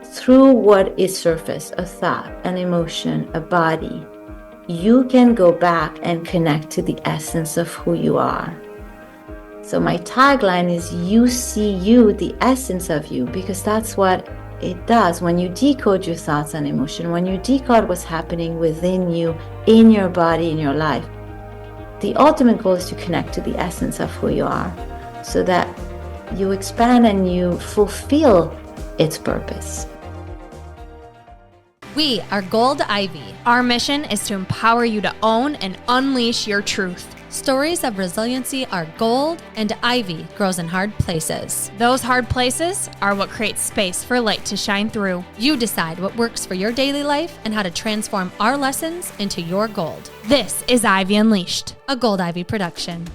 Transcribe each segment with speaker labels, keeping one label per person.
Speaker 1: through what is surface, a thought, an emotion, a body, you can go back and connect to the essence of who you are. So my tagline is you see you, the essence of you, because that's what it does when you decode your thoughts and emotion, when you decode what's happening within you, in your body, in your life. The ultimate goal is to connect to the essence of who you are so that you expand and you fulfill its purpose.
Speaker 2: We are Gold Ivy.
Speaker 3: Our mission is to empower you to own and unleash your truth.
Speaker 2: Stories of resiliency are gold, and ivy grows in hard places.
Speaker 3: Those hard places are what creates space for light to shine through.
Speaker 2: You decide what works for your daily life and how to transform our lessons into your gold.
Speaker 3: This is Ivy Unleashed,
Speaker 2: a Gold Ivy production.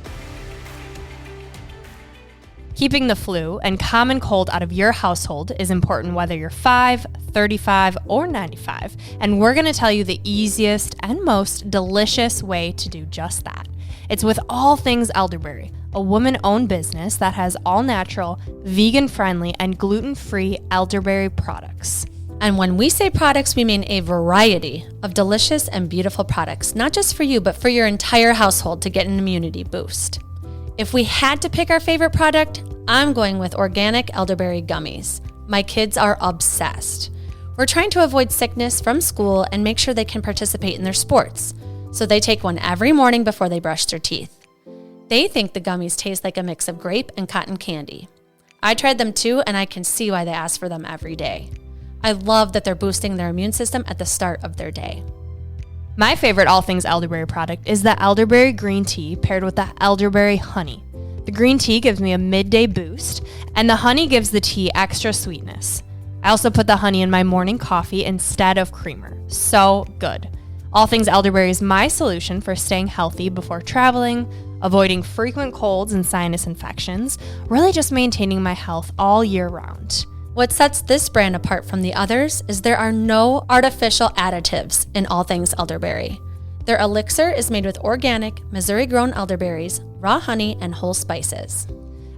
Speaker 3: Keeping the flu and common cold out of your household is important whether you're 5, 35, or 95, and we're going to tell you the easiest and most delicious way to do just that. It's with All Things Elderberry, a woman-owned business that has all-natural, vegan-friendly, and gluten-free elderberry products.
Speaker 2: And when we say products, we mean a variety of delicious and beautiful products, not just for you, but for your entire household to get an immunity boost. If we had to pick our favorite product, I'm going with organic elderberry gummies. My kids are obsessed. We're trying to avoid sickness from school and make sure they can participate in their sports. So they take one every morning before they brush their teeth. They think the gummies taste like a mix of grape and cotton candy. I tried them too, and I can see why they ask for them every day. I love that they're boosting their immune system at the start of their day.
Speaker 3: My favorite All Things Elderberry product is the elderberry green tea paired with the elderberry honey. The green tea gives me a midday boost, and the honey gives the tea extra sweetness. I also put the honey in my morning coffee instead of creamer. So good. All Things Elderberry is my solution for staying healthy before traveling, avoiding frequent colds and sinus infections, really just maintaining my health all year round.
Speaker 2: What sets this brand apart from the others is there are no artificial additives in All Things Elderberry. Their elixir is made with organic, Missouri-grown elderberries, raw honey, and whole spices.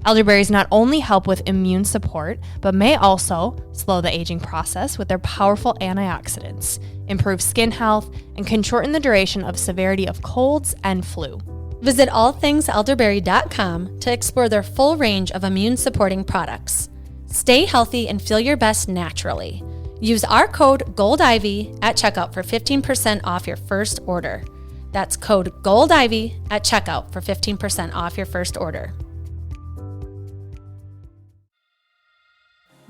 Speaker 3: Elderberries not only help with immune support, but may also slow the aging process with their powerful antioxidants, improve skin health, and can shorten the duration of severity of colds and flu.
Speaker 2: Visit allthingselderberry.com to explore their full range of immune-supporting products. Stay healthy and feel your best naturally. Use our code GOLDIVY at checkout for 15% off your first order. That's code GOLDIVY at checkout for 15% off your first order.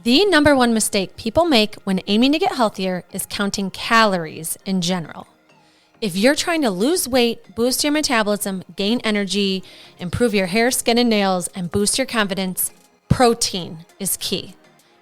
Speaker 2: The number one mistake people make when aiming to get healthier is counting calories in general. If you're trying to lose weight, boost your metabolism, gain energy, improve your hair, skin, and nails, and boost your confidence, protein is key.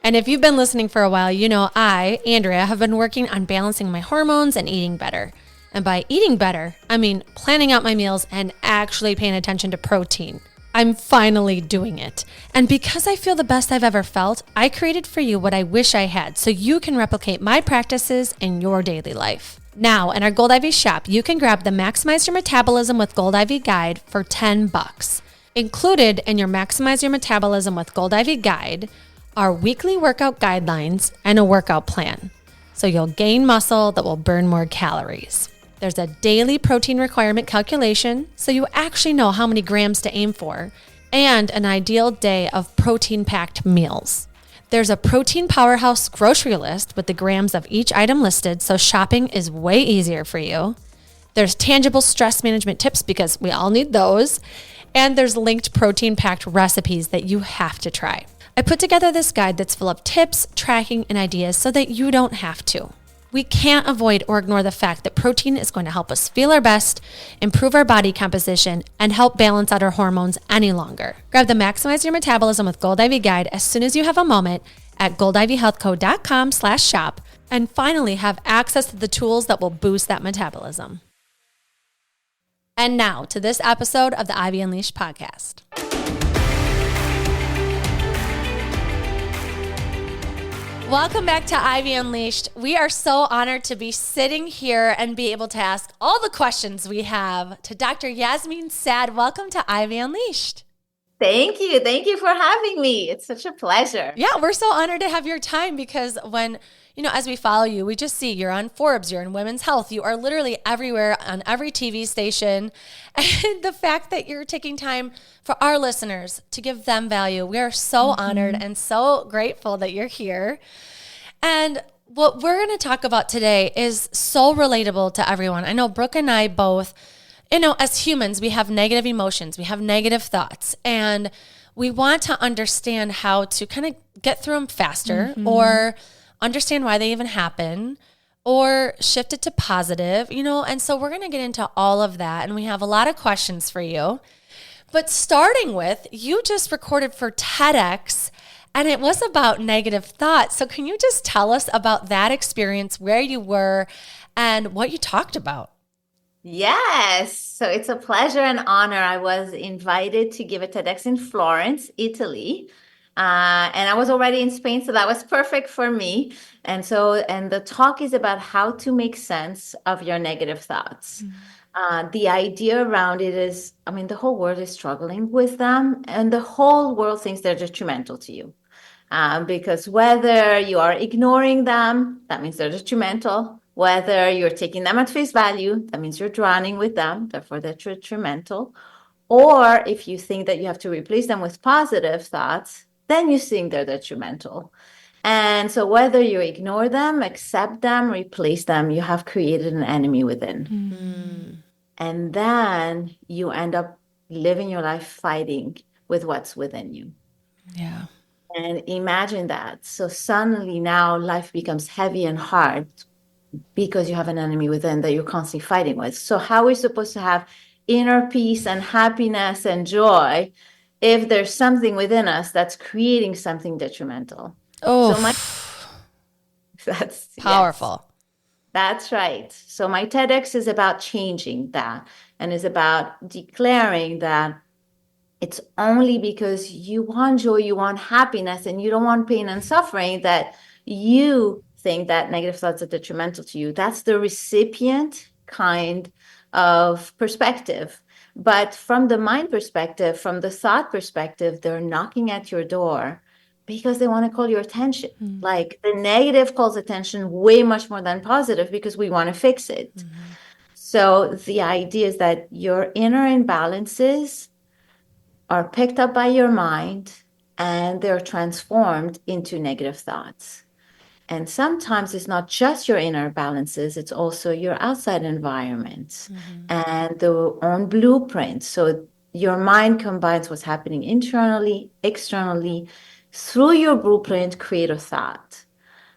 Speaker 2: And if you've been listening for a while, you know I, Andrea, have been working on balancing my hormones and eating better. And by eating better, I mean planning out my meals and actually paying attention to protein. I'm finally doing it. And because I feel the best I've ever felt, I created for you what I wish I had so you can replicate my practices in your daily life. Now, in our Gold Ivy shop, you can grab the Maximize Your Metabolism with Gold Ivy Guide for $10. Included in your Maximize Your Metabolism with Gold Ivy Guide are weekly workout guidelines and a workout plan. So you'll gain muscle that will burn more calories. There's a daily protein requirement calculation, so you actually know how many grams to aim for, and an ideal day of protein-packed meals. There's a protein powerhouse grocery list with the grams of each item listed, so shopping is way easier for you. There's tangible stress management tips because we all need those, and there's linked protein-packed recipes that you have to try. I put together this guide that's full of tips, tracking, and ideas so that you don't have to. We can't avoid or ignore the fact that protein is going to help us feel our best, improve our body composition, and help balance out our hormones any longer. Grab the Maximize Your Metabolism with Gold Ivy Guide as soon as you have a moment at goldivyhealthco.com/shop, and finally have access to the tools that will boost that metabolism. And now to this episode of the Ivy Unleashed podcast. Welcome back to Ivy Unleashed. We are so honored to be sitting here and be able to ask all the questions we have to Dr. Yasmine Saad. Welcome to Ivy Unleashed.
Speaker 1: Thank you. Thank you for having me. It's such a pleasure.
Speaker 2: Yeah, we're so honored to have your time because when, as we follow you, we just see you're on Forbes, you're in Women's Health, you are literally everywhere on every TV station. And the fact that you're taking time for our listeners to give them value, we are so honored and so grateful that you're here. And what we're going to talk about today is so relatable to everyone. I know Brooke and I both, as humans, we have negative emotions, we have negative thoughts, and we want to understand how to kind of get through them faster or understand why they even happen or shift it to positive, and so we're going to get into all of that. And we have a lot of questions for you. But starting with, you just recorded for Tedx and it was about negative thoughts. So can you just tell us about that experience, where you were and what you talked about?
Speaker 1: Yes. So it's a pleasure and honor. I was invited to give a TEDx in Florence, Italy. And I was already in Spain, so that was perfect for me. And the talk is about how to make sense of your negative thoughts. The idea around it is, the whole world is struggling with them, and the whole world thinks they're detrimental to you. Because whether you are ignoring them, that means they're detrimental. Whether you're taking them at face value, that means you're drowning with them, therefore they're detrimental. Or if you think that you have to replace them with positive thoughts, then you think they're detrimental. And so whether you ignore them, accept them, replace them, you have created an enemy within. And then you end up living your life fighting with what's within you.
Speaker 2: Yeah.
Speaker 1: And imagine that. So suddenly now life becomes heavy and hard because you have an enemy within that you're constantly fighting with. So how are we supposed to have inner peace and happiness and joy if there's something within us that's creating something detrimental?
Speaker 2: Oh,
Speaker 1: that's
Speaker 2: powerful.
Speaker 1: Yes, that's right. So my TEDx is about changing that, and is about declaring that it's only because you want joy, you want happiness, and you don't want pain and suffering that you think that negative thoughts are detrimental to you. That's the recipient kind of perspective. But from the mind perspective, from the thought perspective, they're knocking at your door because they want to call your attention. Like the negative calls attention way much more than positive because we want to fix it. So the idea is that your inner imbalances are picked up by your mind and they're transformed into negative thoughts. And sometimes it's not just your inner balances, it's also your outside environment and the own blueprint. So your mind combines what's happening internally, externally, through your blueprint, create a thought.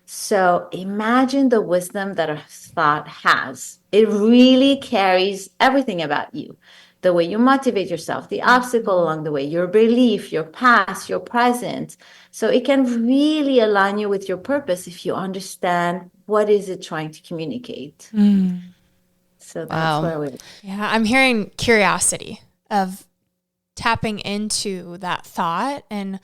Speaker 1: So imagine the wisdom that a thought has. It really carries everything about you. The way you motivate yourself, the obstacle along the way, your belief, your past, your present. So it can really align you with your purpose if you understand what is it trying to communicate. So that's where we're.
Speaker 3: Yeah, I'm hearing curiosity of tapping into that thought and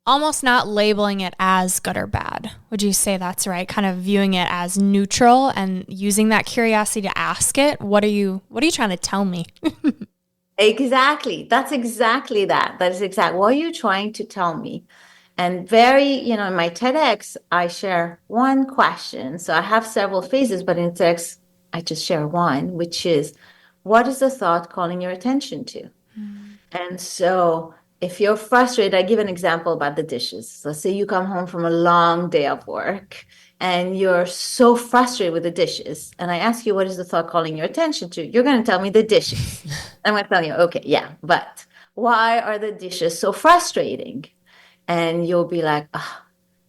Speaker 3: almost not labeling it as good or bad. Would you say that's right? Kind of viewing it as neutral and using that curiosity to ask it, what are you trying to tell me?
Speaker 1: Exactly. That's exactly that. That is exactly what are you trying to tell me? And in my TEDx, I share one question. So I have several phases, but in TEDx, I just share one, which is, what is the thought calling your attention to? And so if you're frustrated, I give an example about the dishes. Let's say you come home from a long day of work and you're so frustrated with the dishes. And I ask you, what is the thought calling your attention to? You're going to tell me the dishes. I'm going to tell you, okay, yeah, but why are the dishes so frustrating? And you'll be like,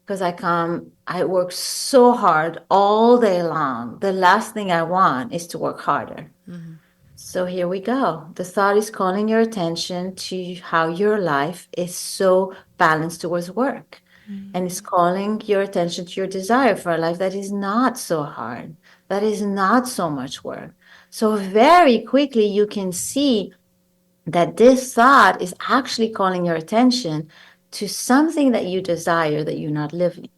Speaker 1: because I work so hard all day long. The last thing I want is to work harder. So here we go. The thought is calling your attention to how your life is so balanced towards work. And it's calling your attention to your desire for a life that is not so hard, that is not so much work. So very quickly you can see that this thought is actually calling your attention to something that you desire that you're not living.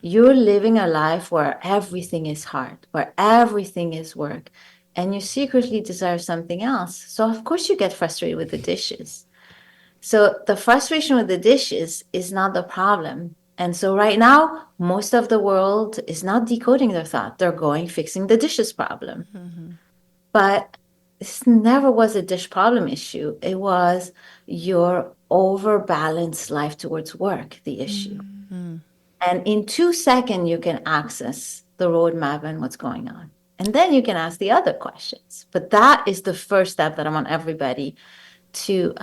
Speaker 1: You're living a life where everything is hard, where everything is work, and you secretly desire something else. So of course you get frustrated with the dishes. So the frustration with the dishes is not the problem. And so right now, most of the world is not decoding their thought. They're going fixing the dishes problem. But this never was a dish problem issue. It was your overbalanced life towards work, the issue. And in 2 seconds, you can access the roadmap and what's going on. And then you can ask the other questions. But that is the first step that I want everybody to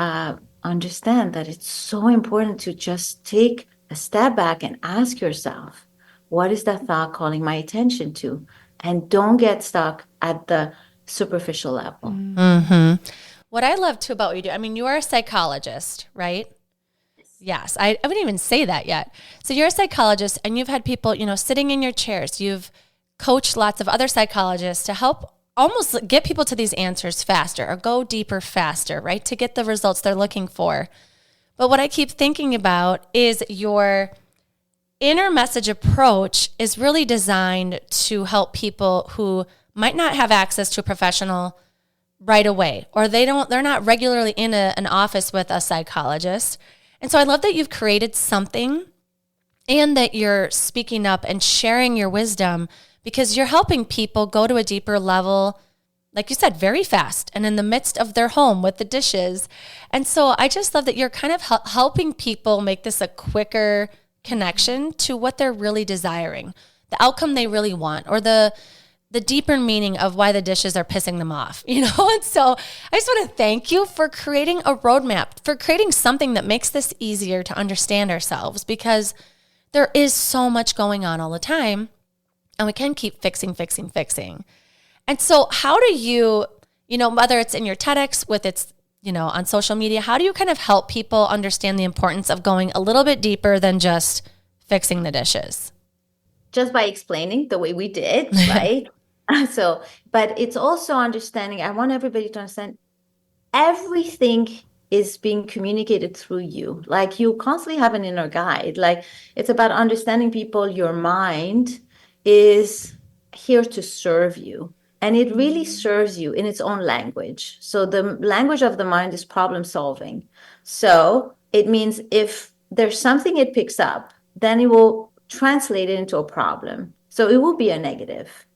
Speaker 1: understand, that it's so important to just take a step back and ask yourself, what is that thought calling my attention to? And don't get stuck at the superficial level.
Speaker 2: What I love too about what you do, I mean, you are a psychologist, right? Yes, I wouldn't even say that yet. So you're a psychologist and you've had people, sitting in your chairs. You've coached lots of other psychologists to help almost get people to these answers faster or go deeper faster, right? To get the results they're looking for. But what I keep thinking about is your inner message approach is really designed to help people who might not have access to a professional right away, or they're not regularly in an office with a psychologist. And so I love that you've created something and that you're speaking up and sharing your wisdom, because you're helping people go to a deeper level, like you said, very fast and in the midst of their home with the dishes. And so I just love that you're kind of helping people make this a quicker connection to what they're really desiring, the outcome they really want, or the deeper meaning of why the dishes are pissing them off, And so I just want to thank you for creating a roadmap, for creating something that makes this easier to understand ourselves, because there is so much going on all the time and we can keep fixing. And so how do you, whether it's in your TEDx with its, on social media, how do you kind of help people understand the importance of going a little bit deeper than just fixing the dishes?
Speaker 1: Just by explaining the way we did, right? But it's also understanding, I want everybody to understand everything is being communicated through you. Like, you constantly have an inner guide. Like, it's about understanding people. Your mind is here to serve you. And it really serves you in its own language. So the language of the mind is problem solving. So it means if there's something it picks up, then it will translate it into a problem. So it will be a negative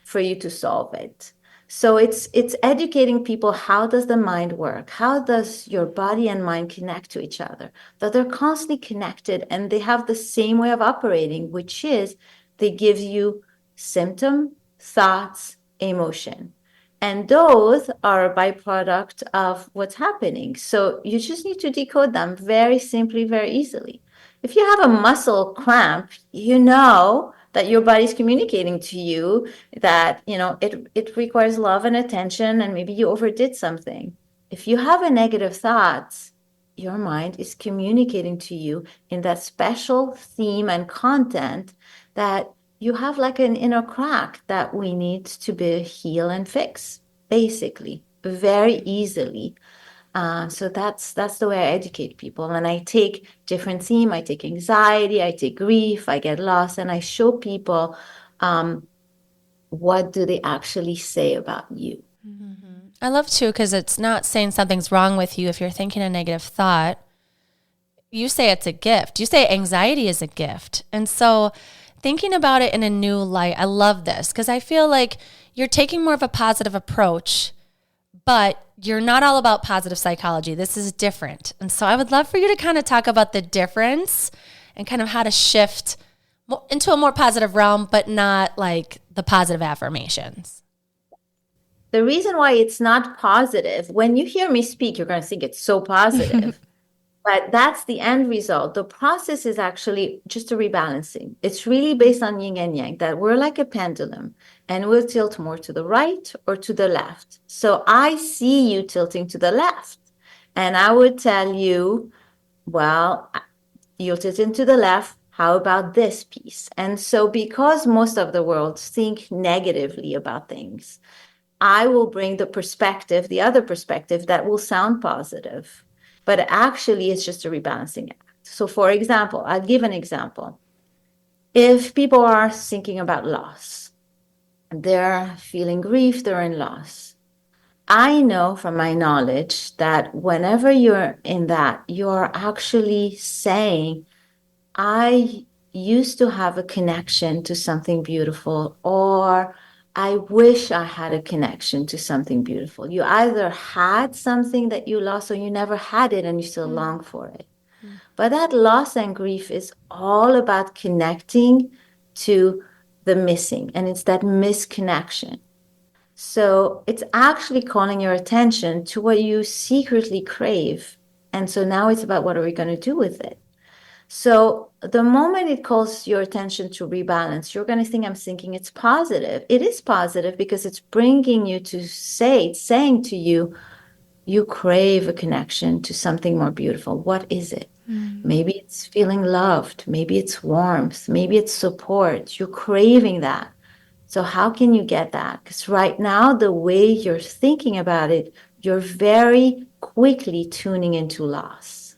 Speaker 1: for you to solve it. So it's educating people, how does the mind work? How does your body and mind connect to each other? That they're constantly connected and they have the same way of operating, which is they give you symptom, thoughts, emotion. And those are a byproduct of what's happening. So you just need to decode them very simply, very easily. If you have a muscle cramp, you know that your body's communicating to you that, it requires love and attention, and maybe you overdid something. If you have a negative thoughts, your mind is communicating to you in that special theme and content that you have like an inner crack that we need to heal and fix, basically, very easily. So that's the way I educate people. And I take different theme. I take anxiety, I take grief, I get lost, and I show people what do they actually say about you.
Speaker 2: I love too, because it's not saying something's wrong with you if you're thinking a negative thought. You say it's a gift. You say anxiety is a gift. And so thinking about it in a new light, I love this, because I feel like you're taking more of a positive approach, but you're not all about positive psychology. This is different. And so I would love for you to kind of talk about the difference and kind of how to shift into a more positive realm, but not like the positive affirmations.
Speaker 1: The reason why it's not positive, when you hear me speak, you're going to think it's so positive. But that's the end result. The process is actually just a rebalancing. It's really based on yin and yang, that we're like a pendulum and we'll tilt more to the right or to the left. So I see you tilting to the left. And I would tell you, well, you'll tilt into the left. How about this piece? And so because most of the world think negatively about things, I will bring the other perspective that will sound positive. But actually, it's just a rebalancing act. So for example, I'll give an example. If people are thinking about loss, they're feeling grief, they're in loss. I know from my knowledge that whenever you're in that, you're actually saying, I used to have a connection to something beautiful, or I wish I had a connection to something beautiful. You either had something that you lost, or you never had it and you still long for it. But that loss and grief is all about connecting to the missing, and it's that misconnection. So it's actually calling your attention to what you secretly crave. And so now it's about what are we going to do with it? So the moment it calls your attention to rebalance, you're going to think, I'm thinking it's positive. It is positive because it's bringing you to say, it's saying to you, you crave a connection to something more beautiful. What is it? Maybe it's feeling loved. Maybe it's warmth. Maybe it's support. You're craving that. So how can you get that? Because right now, the way you're thinking about it, you're very quickly tuning into loss.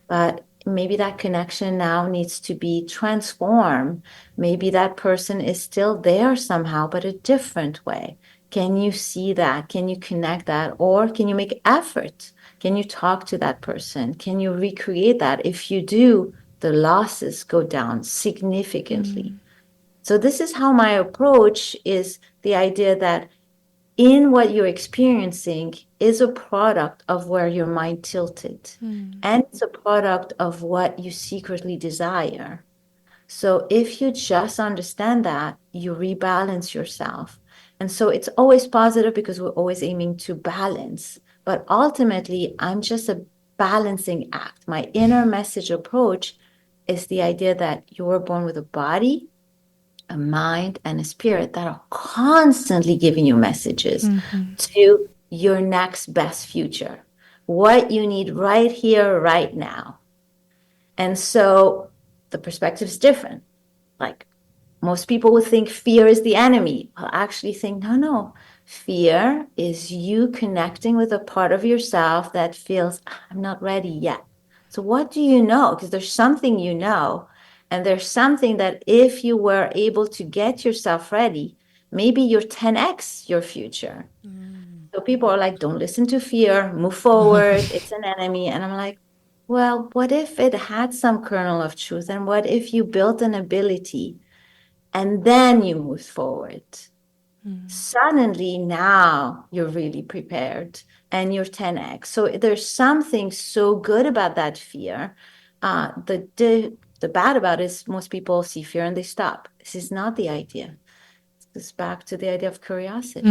Speaker 1: But maybe that connection now needs to be transformed. Maybe that person is still there somehow, but a different way. Can you see that? Can you connect that? Or can you make effort? Can you talk to that person? Can you recreate that? If you do, the losses go down significantly. So this is how my approach is, the idea that in what you're experiencing is a product of where your mind tilted. And it's a product of what you secretly desire. So if you just understand that, you rebalance yourself. And so it's always positive because we're always aiming to balance. But ultimately, I'm just a balancing act. My inner message approach is the idea that you were born with a body, a mind, and a spirit that are constantly giving you messages to your next best future, what you need right here, right now. And so the perspective is different. Like most people would think fear is the enemy. I'll actually think, no. Fear is you connecting with a part of yourself that feels, I'm not ready yet. So what do you know? Because there's something you know. And there's something that if you were able to get yourself ready, maybe you're 10x your future. So people are like, don't listen to fear, move forward, it's an enemy. And I'm like, well, what if it had some kernel of truth? And what if you built an ability and then you moved forward? Suddenly now you're really prepared and you're 10x. So there's something so good about that fear. The bad about it is most people see fear and they stop. This is not the idea. It's back to the idea of curiosity.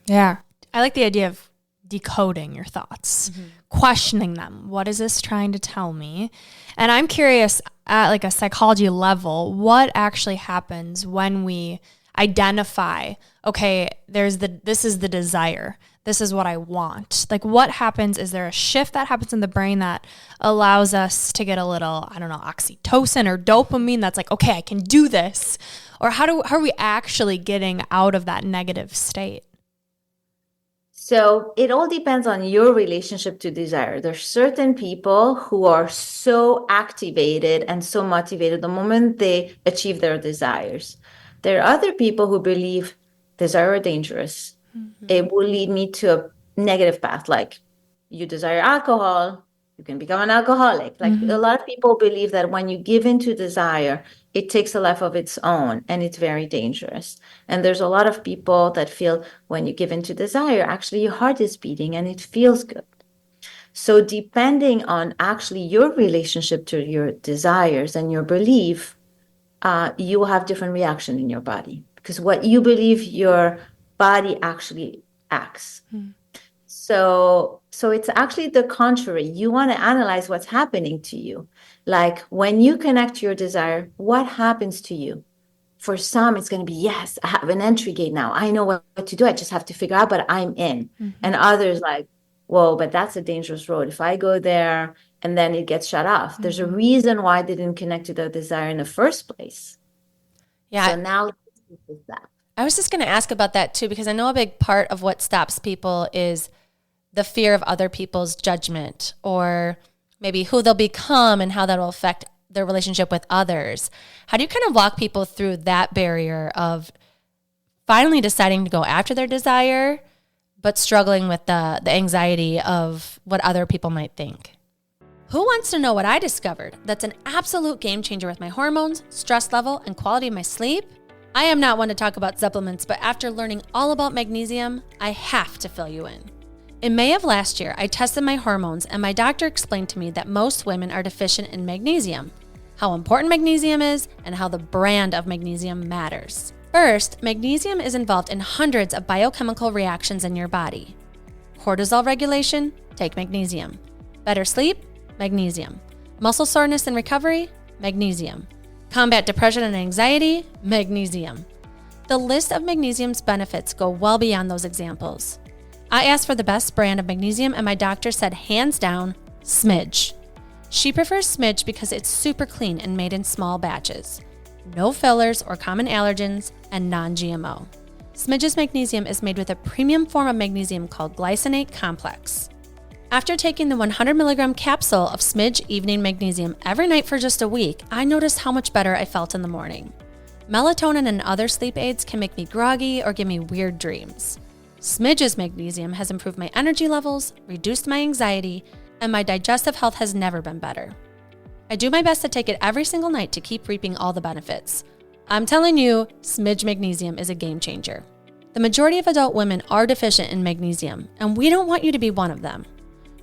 Speaker 3: Yeah. I like the idea of decoding your thoughts, questioning them. What is this trying to tell me? And I'm curious at like a psychology level, what actually happens when we identify, okay, this is the desire. This is what I want. Like what happens? Is there a shift that happens in the brain that allows us to get a little, I don't know, oxytocin or dopamine that's like, okay, I can do this? Or how are we actually getting out of that negative state?
Speaker 1: So it all depends on your relationship to desire. There's certain people who are so activated and so motivated the moment they achieve their desires. There are other people who believe desire are dangerous. It will lead me to a negative path. Like you desire alcohol, you can become an alcoholic. Like a lot of people believe that when you give into desire, it takes a life of its own and it's very dangerous. And there's a lot of people that feel when you give into desire, actually your heart is beating and it feels good. So depending on actually your relationship to your desires and your belief, you will have different reaction in your body because what you believe your body actually acts. So it's actually the contrary. You want to analyze what's happening to you. Like when you connect to your desire, what happens to you? For some, it's going to be, yes, I have an entry gate now. I know what to do. I just have to figure out, but I'm in. And others like, whoa, but that's a dangerous road. If I go there and then it gets shut off, there's a reason why they didn't connect to their desire in the first place.
Speaker 2: Yeah.
Speaker 1: So now is that.
Speaker 2: I was just going to ask about that too, because I know a big part of what stops people is the fear of other people's judgment or maybe who they'll become and how that will affect their relationship with others. How do you kind of walk people through that barrier of finally deciding to go after their desire, but struggling with the anxiety of what other people might think. Who wants to know what I discovered that's an absolute game changer with my hormones, stress level, and quality of my sleep? I am not one to talk about supplements, but after learning all about magnesium, I have to fill you in. In May of last year, I tested my hormones and my doctor explained to me that most women are deficient in magnesium, how important magnesium is, and how the brand of magnesium matters. First, magnesium is involved in hundreds of biochemical reactions in your body. Cortisol regulation, take magnesium. Better sleep, magnesium. Muscle soreness and recovery, magnesium. Combat depression and anxiety, magnesium. The list of magnesium's benefits go well beyond those examples. I asked for the best brand of magnesium and my doctor said hands down, Smidge. She prefers Smidge because it's super clean and made in small batches. No fillers or common allergens, and non-GMO. Smidge's magnesium is made with a premium form of magnesium called glycinate complex. After taking the 100 milligram capsule of Smidge Evening Magnesium every night for just a week, I noticed how much better I felt in the morning. Melatonin and other sleep aids can make me groggy or give me weird dreams. Smidge's magnesium has improved my energy levels, reduced my anxiety, and my digestive health has never been better. I do my best to take it every single night to keep reaping all the benefits. I'm telling you, Smidge Magnesium is a game changer. The majority of adult women are deficient in magnesium, and we don't want you to be one of them.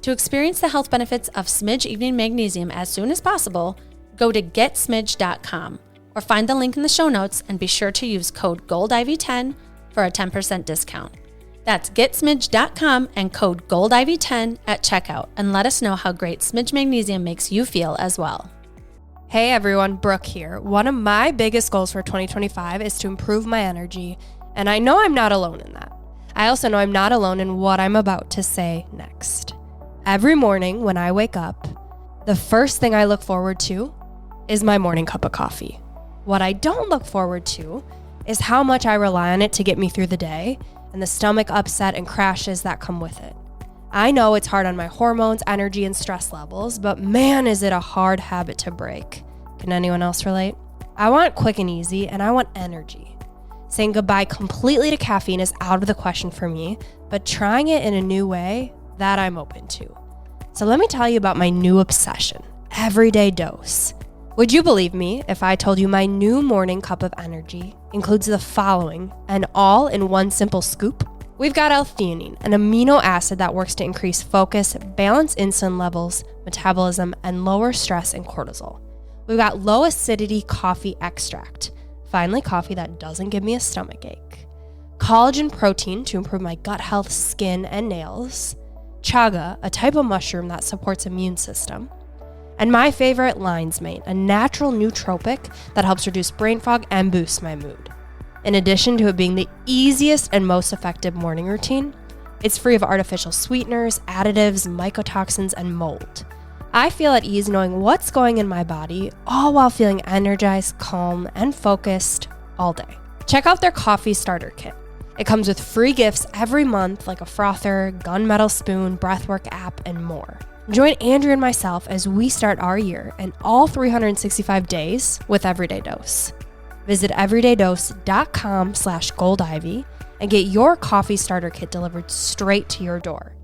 Speaker 2: To experience the health benefits of Smidge Evening Magnesium as soon as possible, go to getsmidge.com or find the link in the show notes and be sure to use code GOLDIV10 for a 10% discount. That's getsmidge.com and code GOLDIV10 at checkout and let us know how great Smidge Magnesium makes you feel as well.
Speaker 3: Hey everyone, Brooke here. One of my biggest goals for 2025 is to improve my energy, and I know I'm not alone in that. I also know I'm not alone in what I'm about to say next. Every morning when I wake up, the first thing I look forward to is my morning cup of coffee. What I don't look forward to is how much I rely on it to get me through the day and the stomach upset and crashes that come with it. I know it's hard on my hormones, energy, and stress levels, but man, is it a hard habit to break. Can anyone else relate? I want quick and easy, and I want energy. Saying goodbye completely to caffeine is out of the question for me, but trying it in a new way, that I'm open to. So let me tell you about my new obsession, everyday dose. Would you believe me if I told you my new morning cup of energy includes the following, and all in one simple scoop? We've got L-theanine, an amino acid that works to increase focus, balance insulin levels, metabolism, and lower stress and cortisol. We've got low acidity coffee extract, finally coffee that doesn't give me a stomach ache. Collagen protein to improve my gut health, skin, and nails. Chaga, a type of mushroom that supports immune system. And my favorite, lion's mane, a natural nootropic that helps reduce brain fog and boost my mood. In addition to it being the easiest and most effective morning routine, it's free of artificial sweeteners, additives, mycotoxins, and mold. I feel at ease knowing what's going in my body, all while feeling energized, calm, and focused all day. Check out their coffee starter kit. It comes with free gifts every month like a frother, gunmetal spoon, breathwork app, and more. Join Andrew and myself as we start our year and all 365 days with Everyday Dose. Visit everydaydose.com/goldivy and get your coffee starter kit delivered straight to your door.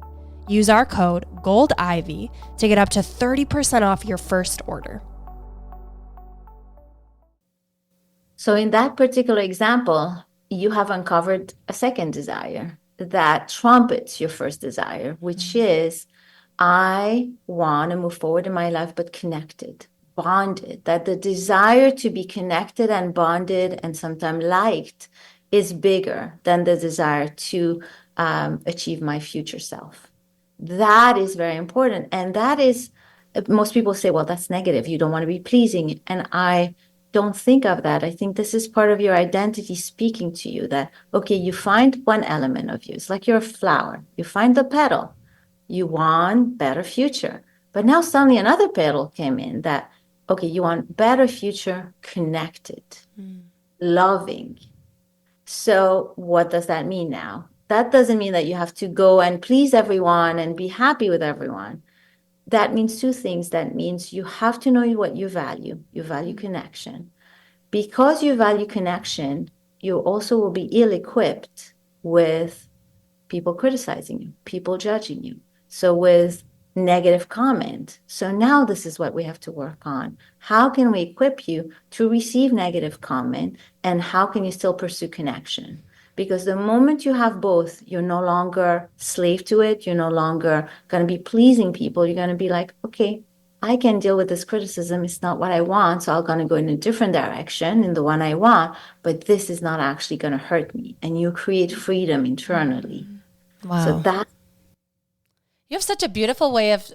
Speaker 3: Use our code GOLDIVY to get up to 30% off your first order.
Speaker 1: So in that particular example, you have uncovered a second desire that trumpets your first desire, which is, I want to move forward in my life, but connected, bonded, that the desire to be connected and bonded and sometimes liked is bigger than the desire to achieve my future self. That is very important. And that is, most people say, well, that's negative. You don't want to be pleasing. And I don't think of that. I think this is part of your identity speaking to you that, okay, you find one element of you. It's like you're a flower. You find the petal. You want better future. But now suddenly another petal came in that, okay, you want better future, connected, loving. So what does that mean now? That doesn't mean that you have to go and please everyone and be happy with everyone. That means two things. That means you have to know what you value. You value connection. Because you value connection, you also will be ill-equipped with people criticizing you, people judging you. So with negative comment, so now this is what we have to work on. How can we equip you to receive negative comment, and how can you still pursue connection? Because the moment you have both, you're no longer slave to it. You're no longer going to be pleasing people. You're going to be like, okay, I can deal with this criticism. It's not what I want. So I'm going to go in a different direction in the one I want, but this is not actually going to hurt me. And you create freedom internally.
Speaker 2: Wow.
Speaker 1: So that
Speaker 2: You have such a beautiful way of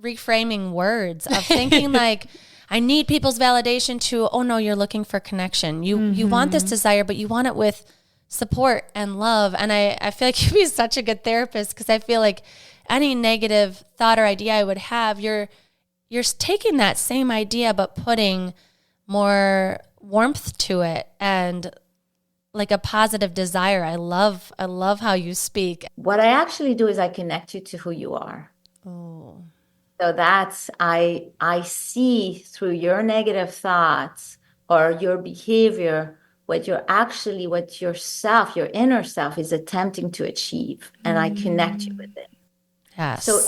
Speaker 2: reframing words, of thinking like, I need people's validation to, oh no, you're looking for connection. You want this desire, but you want it with support and love. And I feel like you'd be such a good therapist, because I feel like any negative thought or idea I would have, you're taking that same idea, but putting more warmth to it and like a positive desire. I love how you speak.
Speaker 1: what I actually do is I connect you to who you are.
Speaker 2: Oh.
Speaker 1: So that's, I see through your negative thoughts or your behavior what yourself, your inner self is attempting to achieve. And I connect you with it.
Speaker 2: Yes.
Speaker 1: So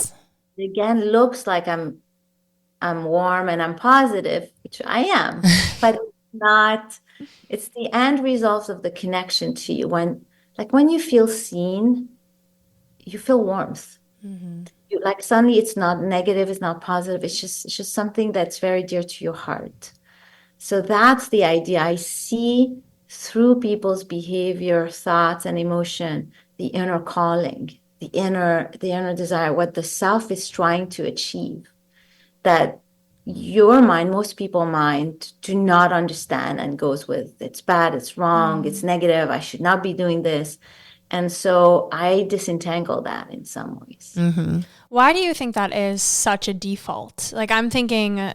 Speaker 1: it again looks like I'm warm and I'm positive, which I am, but it's not, it's the end result of the connection to you. When you feel seen, you feel warmth. Like suddenly it's not negative, it's not positive, it's just something that's very dear to your heart. So that's the idea. I see through people's behavior, thoughts, and emotion, the inner calling, the inner desire, what the self is trying to achieve, that your mind, most people's mind, do not understand and goes with it's bad, it's wrong, it's negative, I should not be doing this. And so I disentangle that in some ways.
Speaker 3: Why do you think that is such a default? Like, I'm thinking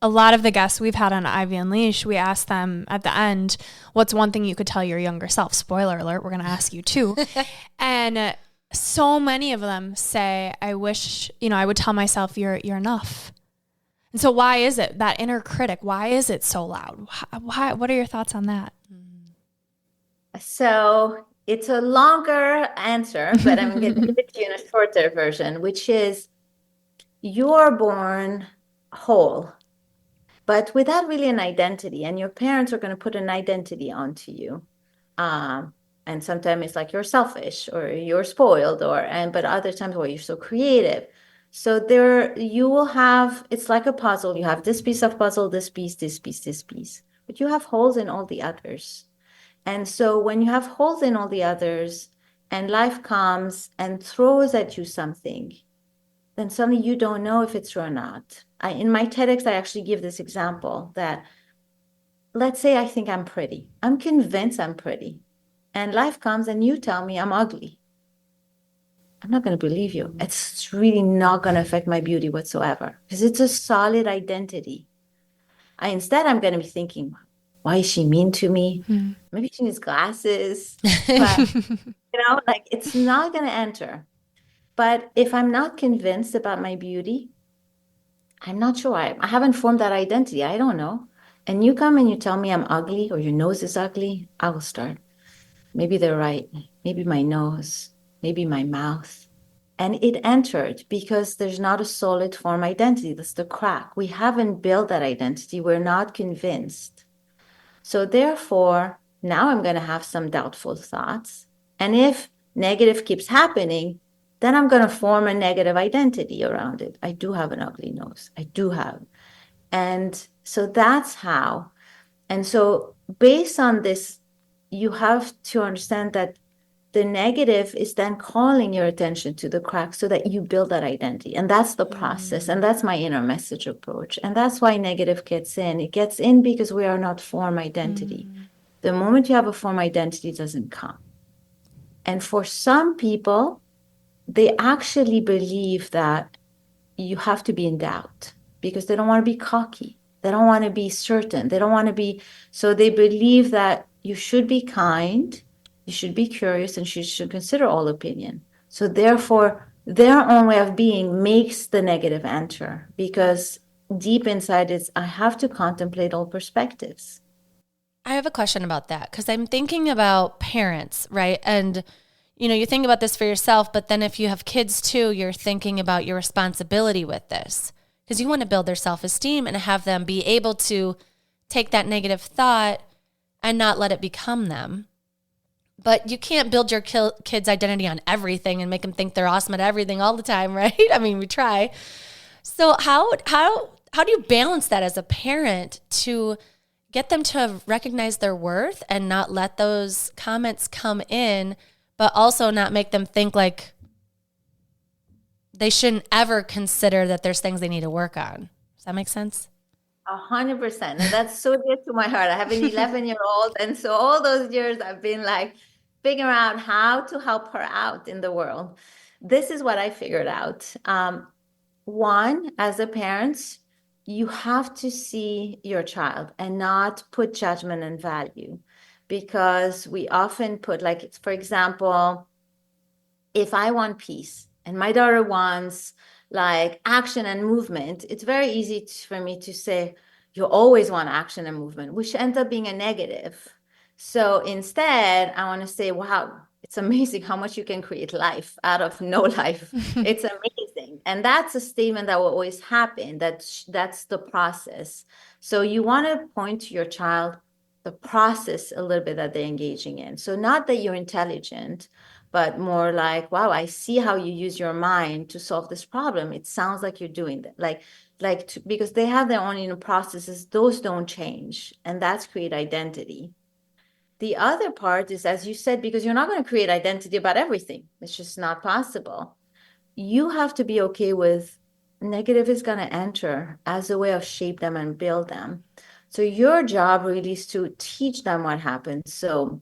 Speaker 3: a lot of the guests we've had on Ivy Unleashed, we asked them at the end, what's one thing you could tell your younger self? Spoiler alert, we're going to ask you too. And so many of them say, I wish, I would tell myself you're enough. And so why is it that inner critic? Why is it so loud? Why, what are your thoughts on that?
Speaker 1: So it's a longer answer, but I'm going to give it to you in a shorter version, which is you're born whole, but without really an identity. And your parents are going to put an identity onto you. And sometimes it's like you're selfish or you're spoiled, but other times, well, you're so creative. So there you will have, it's like a puzzle. You have this piece of puzzle, this piece, this piece, this piece, but you have holes in all the others. And so when you have holes in all the others and life comes and throws at you something, then suddenly you don't know if it's true or not. In my TEDx, I actually give this example that, let's say I think I'm pretty. I'm convinced I'm pretty. And life comes and you tell me I'm ugly. I'm not going to believe you. It's really not going to affect my beauty whatsoever, because it's a solid identity. Instead, I'm going to be thinking, why is she mean to me? Maybe she needs glasses. But, it's not going to enter. But if I'm not convinced about my beauty, I'm not sure. I haven't formed that identity. I don't know. And you come and you tell me I'm ugly or your nose is ugly, I will start. Maybe they're right. Maybe my nose, maybe my mouth. And it entered because there's not a solid form identity. That's the crack. We haven't built that identity. We're not convinced. So therefore, now I'm going to have some doubtful thoughts. And if negative keeps happening, then I'm going to form a negative identity around it. I do have an ugly nose. I do have. And so that's how. And so based on this, you have to understand that the negative is then calling your attention to the crack so that you build that identity. And that's the process. And that's my inner message approach. And that's why negative gets in. It gets in because we are not form identity. The moment you have a form identity, it doesn't come. And for some people, they actually believe that you have to be in doubt because they don't want to be cocky. They don't want to be certain. They don't want to be, so they believe that you should be kind, you should be curious, and you should consider all opinion. So therefore, their own way of being makes the negative enter because deep inside is, I have to contemplate all perspectives.
Speaker 2: I have a question about that because I'm thinking about parents, right? And you think about this for yourself, but then if you have kids too, you're thinking about your responsibility with this, because you want to build their self-esteem and have them be able to take that negative thought and not let it become them. But you can't build your kid's identity on everything and make them think they're awesome at everything all the time, right? I mean, we try. So how do you balance that as a parent to get them to recognize their worth and not let those comments come in, but also not make them think like they shouldn't ever consider that there's things they need to work on? Does that make sense?
Speaker 1: 100%. And that's so dear to my heart. I have an 11-year-old. And so all those years I've been like figuring out how to help her out in the world. This is what I figured out. One, as a parent, you have to see your child and not put judgment and value, because we often put, like, for example, if I want peace and my daughter wants like action and movement, it's very easy for me to say, you always want action and movement, which ends up being a negative. So instead, I want to say, wow, it's amazing how much you can create life out of no life. It's amazing. And that's a statement that will always happen. That's the process. So you want to point to your child the process a little bit that they're engaging in. So not that you're intelligent, but more like, wow, I see how you use your mind to solve this problem. It sounds like you're doing that. Because they have their own processes, those don't change. And that's create identity. The other part is, as you said, because you're not going to create identity about everything. It's just not possible. You have to be okay with negative is going to enter as a way of shape them and build them. So your job really is to teach them what happens. So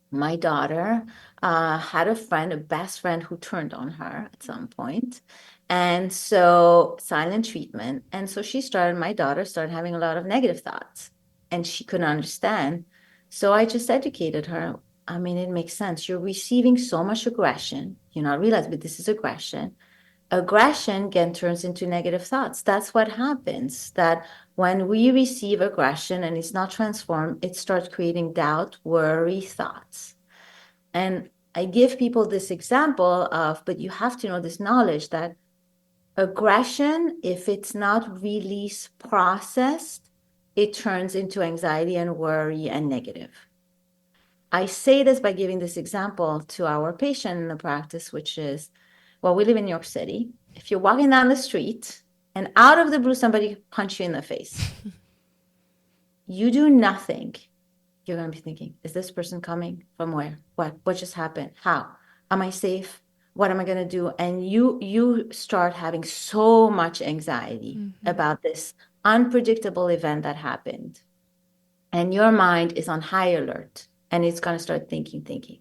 Speaker 1: my daughter had a best friend who turned on her at some point. And so silent treatment. And so my daughter started having a lot of negative thoughts and she couldn't understand. So I just educated her. I mean, it makes sense. You're receiving so much aggression. You're not realizing, but this is aggression. Aggression again turns into negative thoughts. That's what happens, that when we receive aggression and it's not transformed, it starts creating doubt, worry, thoughts. And I give people this example of, but you have to know this knowledge that aggression, if it's not released, processed, it turns into anxiety and worry and negative. I say this by giving this example to our patient in the practice, which is, well, we live in New York City. If you're walking down the street and out of the blue, somebody punch you in the face, you do nothing. You're going to be thinking, is this person coming from where? What just happened? How? Am I safe? What am I going to do? And you start having so much anxiety about this unpredictable event that happened. And your mind is on high alert and it's going to start thinking.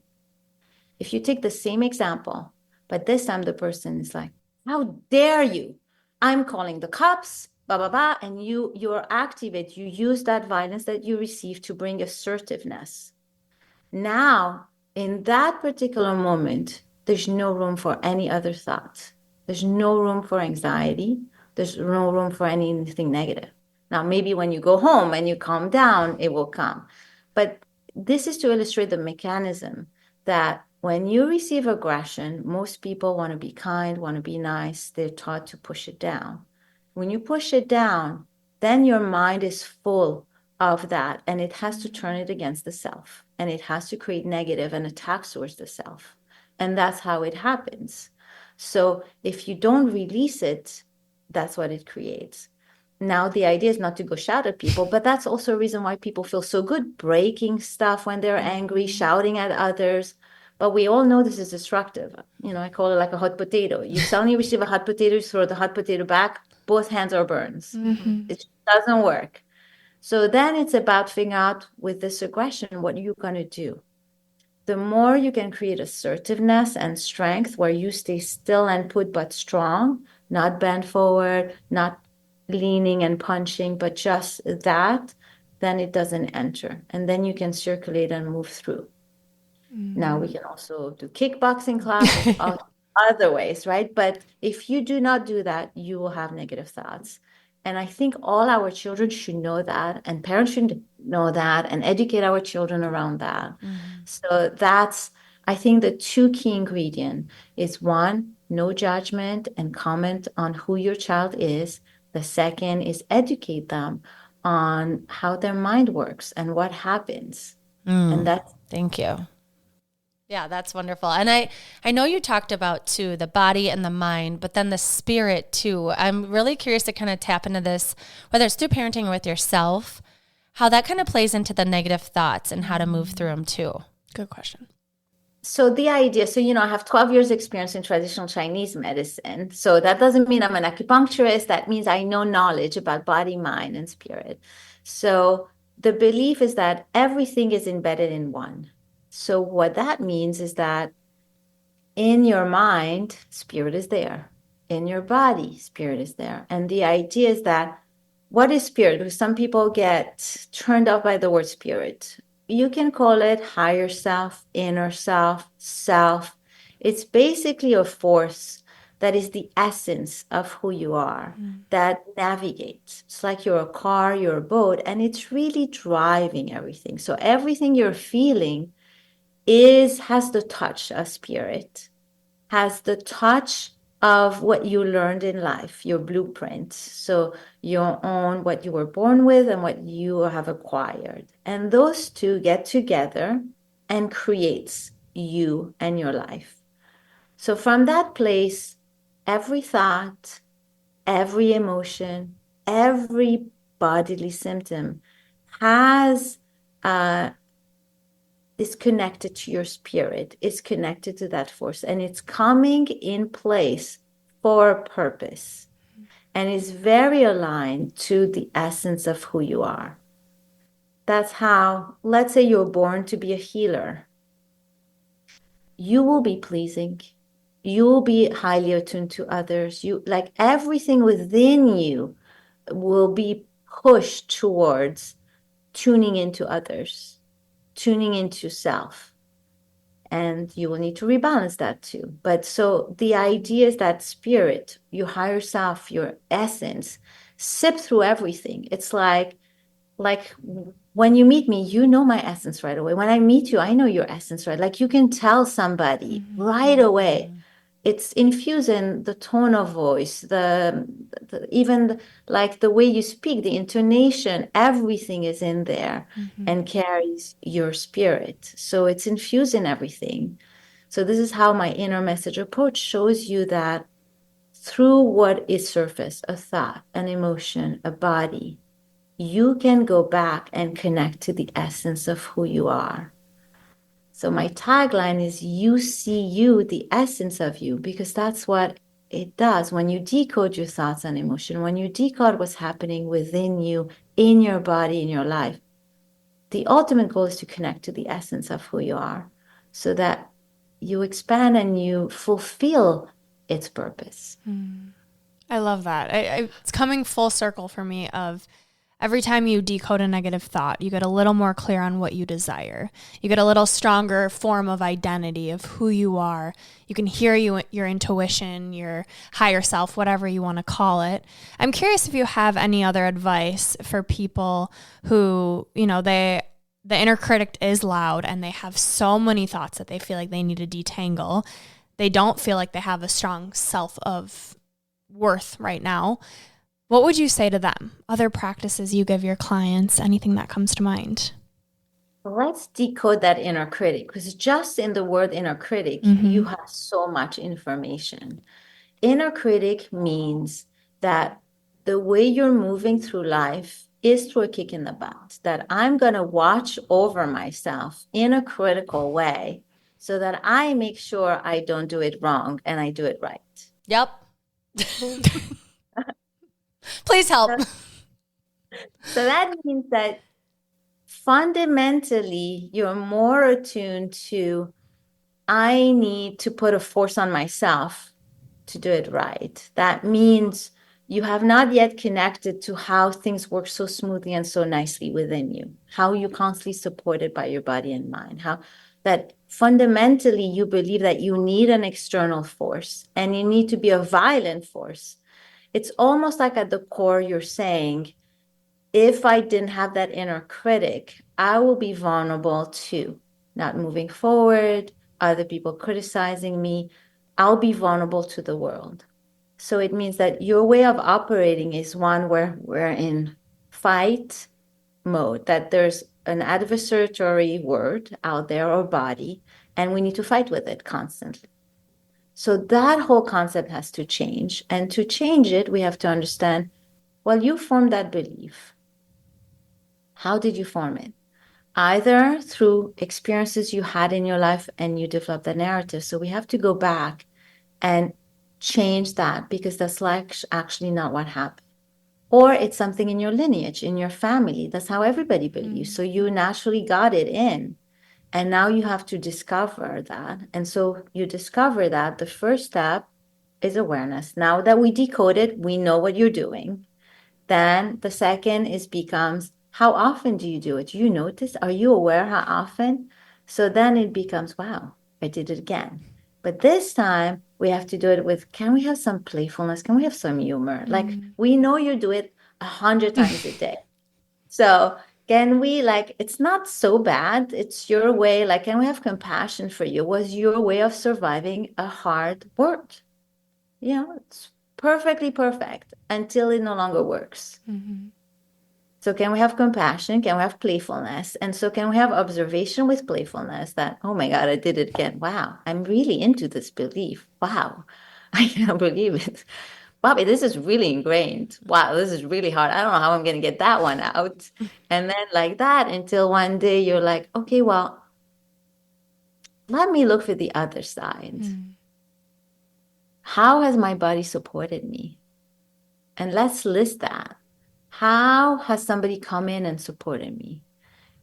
Speaker 1: If you take the same example, but this time the person is like, how dare you? I'm calling the cops, blah, blah, blah. And you're activate. You use that violence that you receive to bring assertiveness. Now, in that particular moment, there's no room for any other thoughts. There's no room for anxiety. There's no room for anything negative. Now, maybe when you go home and you calm down, it will come. But this is to illustrate the mechanism that when you receive aggression, most people want to be kind, want to be nice. They're taught to push it down. When you push it down, then your mind is full of that, and it has to turn it against the self, and it has to create negative and attacks towards the self. And that's how it happens. So if you don't release it, that's what it creates. Now, the idea is not to go shout at people, but that's also a reason why people feel so good breaking stuff when they're angry, shouting at others. But we all know this is destructive. I call it like a hot potato. You suddenly receive a hot potato, you throw the hot potato back, both hands are burns. It doesn't work. So then it's about figuring out with this aggression, what you're going to do. The more you can create assertiveness and strength where you stay still and put but strong, not bend forward, not leaning and punching, but just that, then it doesn't enter. And then you can circulate and move through. Now we can also do kickboxing classes, other ways, right? But if you do not do that, you will have negative thoughts. And I think all our children should know that, and parents should know that, and educate our children around that. So that's I think the two key ingredients is one, no judgment and comment on who your child is. The second is educate them on how their mind works and what happens. And that's
Speaker 2: Thank you. Yeah, that's wonderful. And I know you talked about too, the body and the mind, but then the spirit too. I'm really curious to kind of tap into this, whether it's through parenting or with yourself, how that kind of plays into the negative thoughts and how to move through them too.
Speaker 3: Good question.
Speaker 1: so the idea, so, I have 12 years experience in traditional Chinese medicine. So that doesn't mean I'm an acupuncturist. That means I know knowledge about body, mind, and spirit. So the belief is that everything is embedded in one. So what that means is that in your mind, spirit is there. In your body, spirit is there. And the idea is that what is spirit? Because some people get turned off by the word spirit. You can call it higher self, inner self, self. It's basically a force that is the essence of who you are, that navigates. It's like you're a car, you're a boat, and it's really driving everything. So everything you're feeling has the touch of spirit, has the touch of what you learned in life, your blueprint. So your own, what you were born with and what you have acquired. And those two get together and creates you and your life. So from that place, every thought, every emotion, every bodily symptom has is connected to your spirit, is connected to that force, and it's coming in place for a purpose and is very aligned to the essence of who you are. That's how, let's say you're born to be a healer. You will be pleasing. You will be highly attuned to others. You, like, everything within you will be pushed towards tuning into others, tuning into self. And you will need to rebalance that too. But so the idea is that spirit, your higher self, your essence, sip through everything. It's like when you meet me, you know my essence right away. When I meet you, I know your essence, right? Like you can tell somebody right away. It's infused in the tone of voice, even like the way you speak, the intonation, everything is in there and carries your spirit. So it's infused in everything. So this is how my inner message approach shows you that through what is surface, a thought, an emotion, a body, you can go back and connect to the essence of who you are. So my tagline is you see you, the essence of you, because that's what it does. When you decode your thoughts and emotion, when you decode what's happening within you, in your body, in your life, the ultimate goal is to connect to the essence of who you are so that you expand and you fulfill its purpose.
Speaker 3: I love that. It's coming full circle for me of every time you decode a negative thought, you get a little more clear on what you desire. You get a little stronger form of identity of who you are. You can hear your intuition, your higher self, whatever you want to call it. I'm curious if you have any other advice for people who, the inner critic is loud and they have so many thoughts that they feel like they need to detangle. They don't feel like they have a strong self of worth right now. What would you say to them? Other practices you give your clients, anything that comes to mind?
Speaker 1: Let's decode that inner critic, because just in the word inner critic, you have so much information. Inner critic means that the way you're moving through life is through a kick in the butt, that I'm going to watch over myself in a critical way so that I make sure I don't do it wrong and I do it right.
Speaker 2: Yep. Please help.
Speaker 1: So that means that fundamentally, you're more attuned to, I need to put a force on myself to do it right. That means you have not yet connected to how things work so smoothly and so nicely within you, how you're constantly supported by your body and mind, how that fundamentally you believe that you need an external force and you need to be a violent force. It's almost like at the core, you're saying, if I didn't have that inner critic, I will be vulnerable to not moving forward, other people criticizing me, I'll be vulnerable to the world. So it means that your way of operating is one where we're in fight mode, that there's an adversatory word out there or body, and we need to fight with it constantly. So that whole concept has to change. And to change it, we have to understand, well, you formed that belief. How did you form it? Either through experiences you had in your life and you developed that narrative. So we have to go back and change that, because that's like actually not what happened. Or it's something in your lineage, in your family. That's how everybody believes. So you naturally got it in. And now you have to discover that. And so you discover that the first step is awareness. Now that we decode it, we know what you're doing. Then the second becomes, how often do you do it? Do you notice? Are you aware how often? So then it becomes, wow, I did it again. But this time we have to do it with, can we have some playfulness? Can we have some humor? Like, we know you do it 100 times a day. So can we, like, it's not so bad. It's your way. Like, can we have compassion for you? Was your way of surviving a hard work? You know, it's perfectly perfect until it no longer works. So can we have compassion? Can we have playfulness? And so can we have observation with playfulness that, oh my God, I did it again. Wow, I'm really into this belief. Wow, I can't believe it. Bobby, this is really ingrained. Wow, this is really hard. I don't know how I'm going to get that one out. And then like that until one day you're like, okay, well, let me look for the other side. How has my body supported me? And let's list that. How has somebody come in and supported me?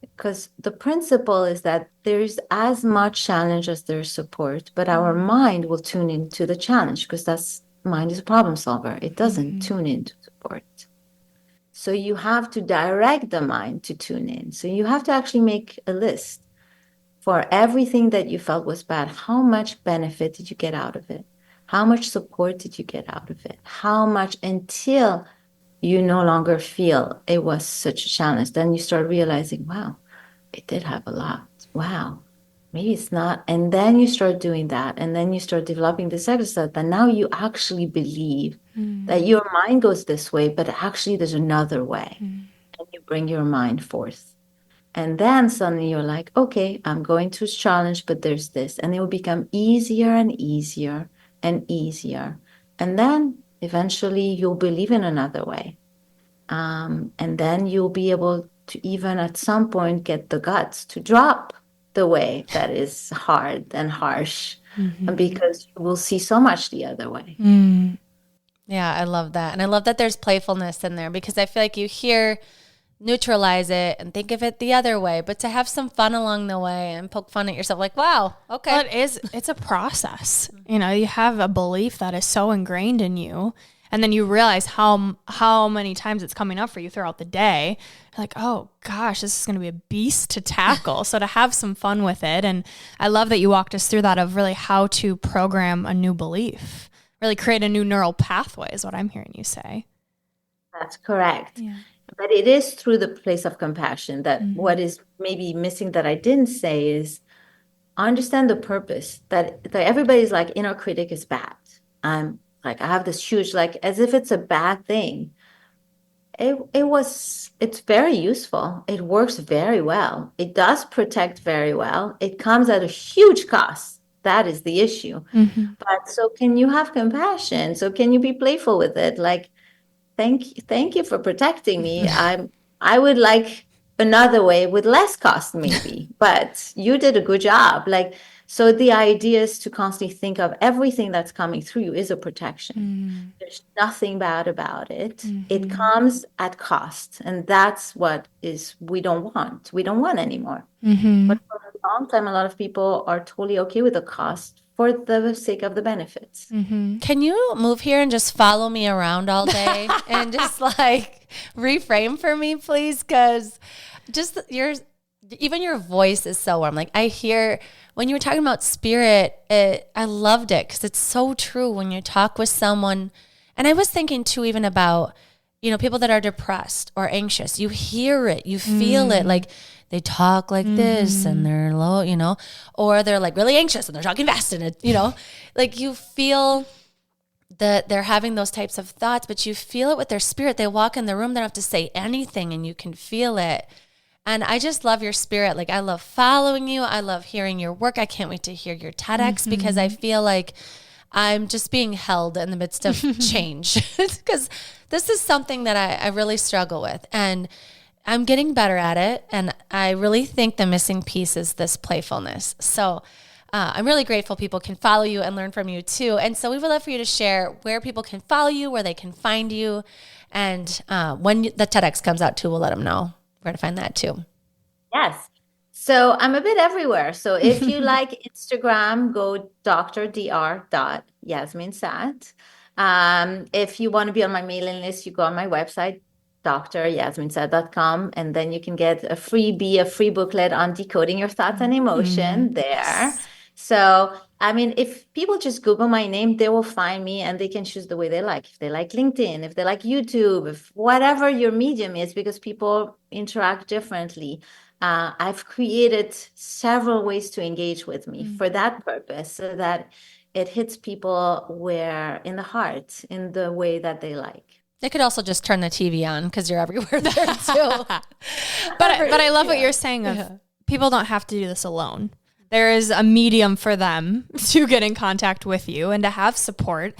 Speaker 1: Because the principle is that there's as much challenge as there's support, but our mind will tune into the challenge, because mind is a problem solver. It doesn't tune into support. So you have to direct the mind to tune in. So you have to actually make a list for everything that you felt was bad. How much benefit did you get out of it? How much support did you get out of it? How much, until you no longer feel it was such a challenge. Then you start realizing, wow, it did have a lot. Wow, maybe it's not. And then you start doing that. And then you start developing this exercise that now you actually believe that your mind goes this way, but actually there's another way. And you bring your mind forth. And then suddenly you're like, okay, I'm going through this challenge, but there's this. And it will become easier and easier and easier. And then eventually you'll believe in another way. And then you'll be able to even at some point get the guts to drop the way that is hard and harsh, because you will see so much the other way.
Speaker 2: Yeah, I love that. And I love that there's playfulness in there, because I feel like you hear neutralize it and think of it the other way, but to have some fun along the way and poke fun at yourself, like, wow, okay.
Speaker 3: Well, it's a process. You know, you have a belief that is so ingrained in you, and then you realize how many times it's coming up for you throughout the day. You're like, oh gosh, this is going to be a beast to tackle. So to have some fun with it. And I love that you walked us through that, of really how to program a new belief, really create a new neural pathway is what I'm hearing you say.
Speaker 1: That's correct.
Speaker 3: Yeah.
Speaker 1: But it is through the place of compassion that what is maybe missing that I didn't say is understand the purpose, that everybody's like, inner critic is bad. I'm like, I have this huge, like, as if it's a bad thing. It's very useful. It works very well. It does protect very well. It comes at a huge cost. That is the issue. But so can you have compassion? So can you be playful with it? Like, thank you for protecting me. I would like another way with less cost maybe, but you did a good job. Like, so the idea is to constantly think of everything that's coming through you is a protection. There's nothing bad about it. It comes at cost. And that's what we don't want. We don't want anymore. But for a long time, a lot of people are totally okay with the cost for the sake of the benefits.
Speaker 2: Can you move here and just follow me around all day and just like reframe for me, please? Because just even your voice is so warm. Like, I hear when you were talking about spirit, I loved it because it's so true when you talk with someone. And I was thinking too, even about, people that are depressed or anxious, you hear it, you feel it. Like, they talk like this and they're low, you know, or they're like really anxious and they're talking fast and it, you know, like you feel that they're having those types of thoughts, but you feel it with their spirit. They walk in the room, they don't have to say anything and you can feel it. And I just love your spirit. Like, I love following you. I love hearing your work. I can't wait to hear your TEDx because I feel like I'm just being held in the midst of change because this is something that I really struggle with. And I'm getting better at it. And I really think the missing piece is this playfulness. So I'm really grateful people can follow you and learn from you too. And so we would love for you to share where people can follow you, where they can find you. And when the TEDx comes out too, we'll let them know where to find that too.
Speaker 1: Yes. So I'm a bit everywhere. So if you like Instagram, go dr.yasmine Saad. If you want to be on my mailing list, you go on my website, dryasminesaad.com, and then you can get a freebie, a free booklet on decoding your thoughts and emotion there. Yes. So, I mean, if people just Google my name, they will find me and they can choose the way they like. If they like LinkedIn, if they like YouTube, if whatever your medium is, because people interact differently. I've created several ways to engage with me for that purpose, so that it hits people where in the heart, in the way that they like.
Speaker 2: They could also just turn the TV on because you're everywhere there too.
Speaker 3: but I love what you're saying of people don't have to do this alone. There is a medium for them to get in contact with you and to have support,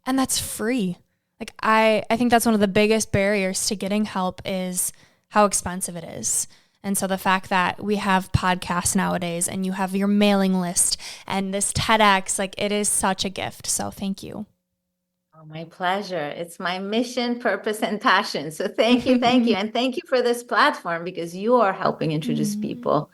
Speaker 3: and that's free. Like I think that's one of the biggest barriers to getting help is how expensive it is. And so the fact that we have podcasts nowadays and you have your mailing list and this TEDx, like it is such a gift. So thank you.
Speaker 1: Oh, my pleasure. It's my mission, purpose, and passion. So thank you. Thank you. And thank you for this platform because you are helping introduce people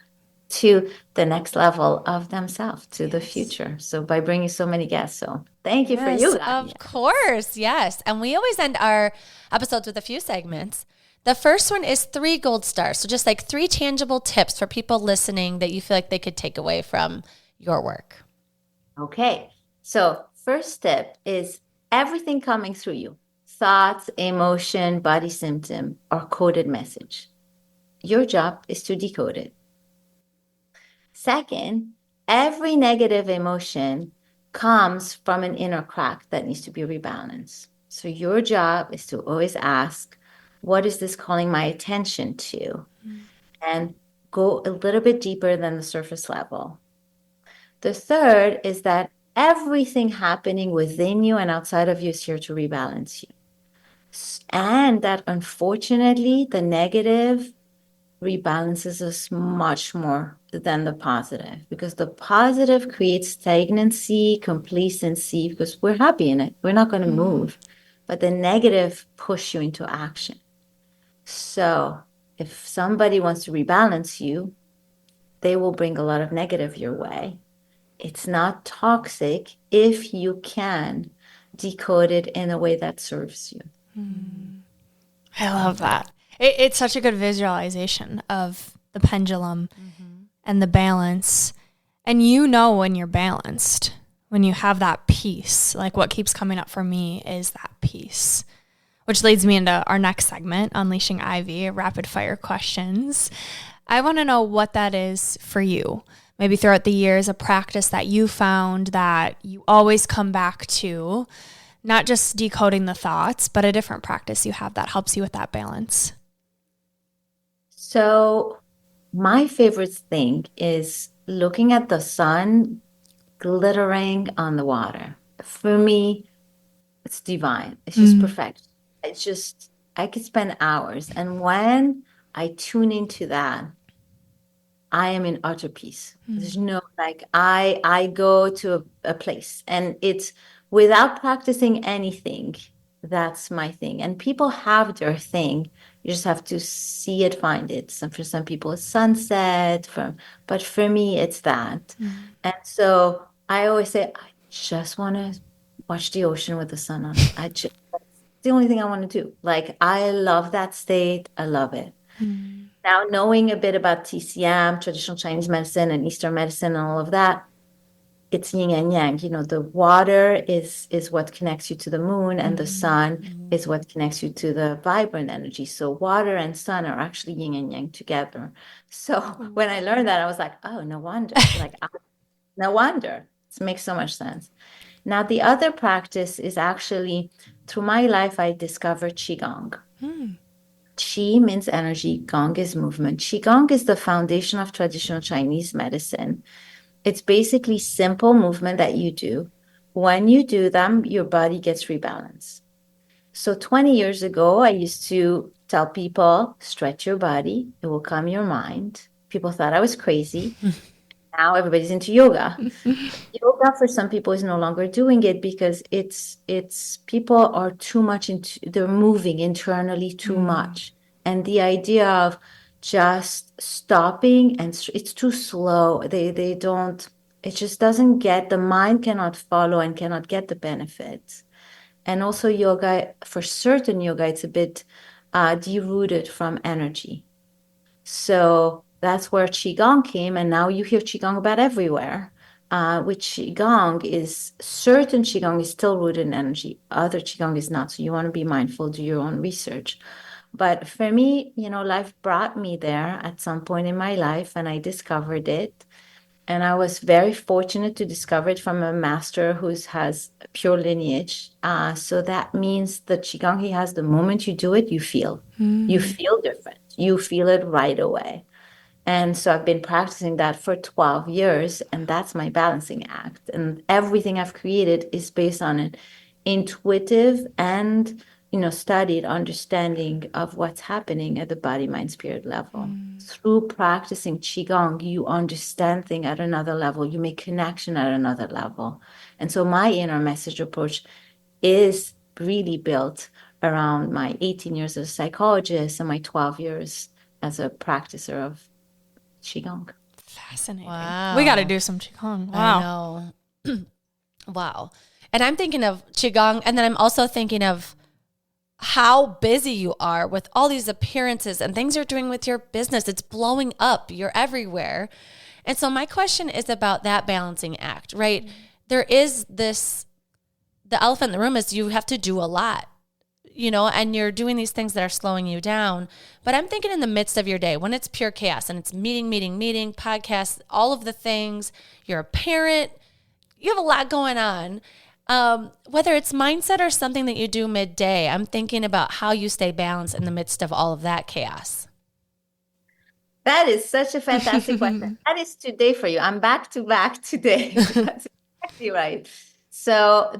Speaker 1: to the next level of themselves, to the future. So by bringing so many guests. So thank you for you.
Speaker 2: Of course. Yes. And we always end our episodes with a few segments. The first one is 3 gold stars. So just like 3 tangible tips for people listening that you feel like they could take away from your work.
Speaker 1: Okay. So first tip is everything coming through you, thoughts, emotion, body symptom, or coded message. Your job is to decode it. Second, every negative emotion comes from an inner crack that needs to be rebalanced. So your job is to always ask, what is this calling my attention to? And go a little bit deeper than the surface level. The third is that everything happening within you and outside of you is here to rebalance you. And that unfortunately, the negative rebalances us much more than the positive, because the positive creates stagnancy, complacency, because we're happy in it. We're not going to move. But the negative push you into action. So if somebody wants to rebalance you, they will bring a lot of negative your way. It's not toxic if you can decode it in a way that serves you.
Speaker 3: I love that. It's such a good visualization of the pendulum and the balance. And you know when you're balanced, when you have that peace. Like what keeps coming up for me is that peace, which leads me into our next segment, Unleashing Ivy, rapid fire questions. I want to know what that is for you. Maybe throughout the years, a practice that you found that you always come back to, not just decoding the thoughts, but a different practice you have that helps you with that balance.
Speaker 1: So my favorite thing is looking at the sun glittering on the water. For me, it's divine. It's just perfect. It's just, I could spend hours. And when I tune into that, I am in utter peace. There's no, like, I go to a place and it's without practicing anything. That's my thing. And people have their thing. You just have to see it, find it. For some people, it's sunset. But for me, it's that. And so I always say, I just want to watch the ocean with the sun on it. That's the only thing I want to do. Like, I love that state. I love it. Now, knowing a bit about TCM, traditional Chinese medicine, and Eastern medicine, and all of that, it's yin and yang. The water is what connects you to the moon, and the sun is what connects you to the vibrant energy. So water and sun are actually yin and yang together. So when I learned that, I was like, oh, no wonder. No wonder. It makes so much sense. Now, the other practice is actually, through my life, I discovered Qigong. Qi means energy, Gong is movement. Qigong is the foundation of traditional Chinese medicine. It's basically simple movement that you do. When you do them, your body gets rebalanced. So 20 years ago, I used to tell people, stretch your body, it will calm your mind. People thought I was crazy. Now everybody's into yoga. Yoga for some people is no longer doing it because it's people are too much they're moving internally too much. And the idea of just stopping, and it's too slow. They don't, it just doesn't get, the mind cannot follow and cannot get the benefits. And also yoga, for certain yoga, it's a bit derooted from energy. So that's where Qigong came, and now you hear Qigong about everywhere. Which Qigong is, certain Qigong is still rooted in energy, other Qigong is not. So you want to be mindful, do your own research. But for me, life brought me there at some point in my life, and I discovered it. And I was very fortunate to discover it from a master who has a pure lineage. So that means the Qigong he has, the moment you do it, you feel. You feel different. You feel it right away. And so I've been practicing that for 12 years, and that's my balancing act. And everything I've created is based on an intuitive and, studied understanding of what's happening at the body, mind, spirit level. Through practicing Qigong, you understand things at another level. You make connection at another level. And so my inner message approach is really built around my 18 years as a psychologist and my 12 years as a practicer of Qigong.
Speaker 3: Fascinating.
Speaker 2: Wow.
Speaker 3: We got to do some Qigong. Wow.
Speaker 2: I know. Wow. And I'm thinking of Qigong, and then I'm also thinking of how busy you are with all these appearances and things you're doing with your business. It's blowing up. You're everywhere. And so my question is about that balancing act, right? There is this, the elephant in the room is you have to do a lot, and you're doing these things that are slowing you down. But I'm thinking in the midst of your day, when it's pure chaos and it's meeting, podcasts, all of the things, you're a parent, you have a lot going on. Whether it's mindset or something that you do midday, I'm thinking about how you stay balanced in the midst of all of that chaos.
Speaker 1: That is such a fantastic question. That is today for you. I'm back to back today. That's exactly right. So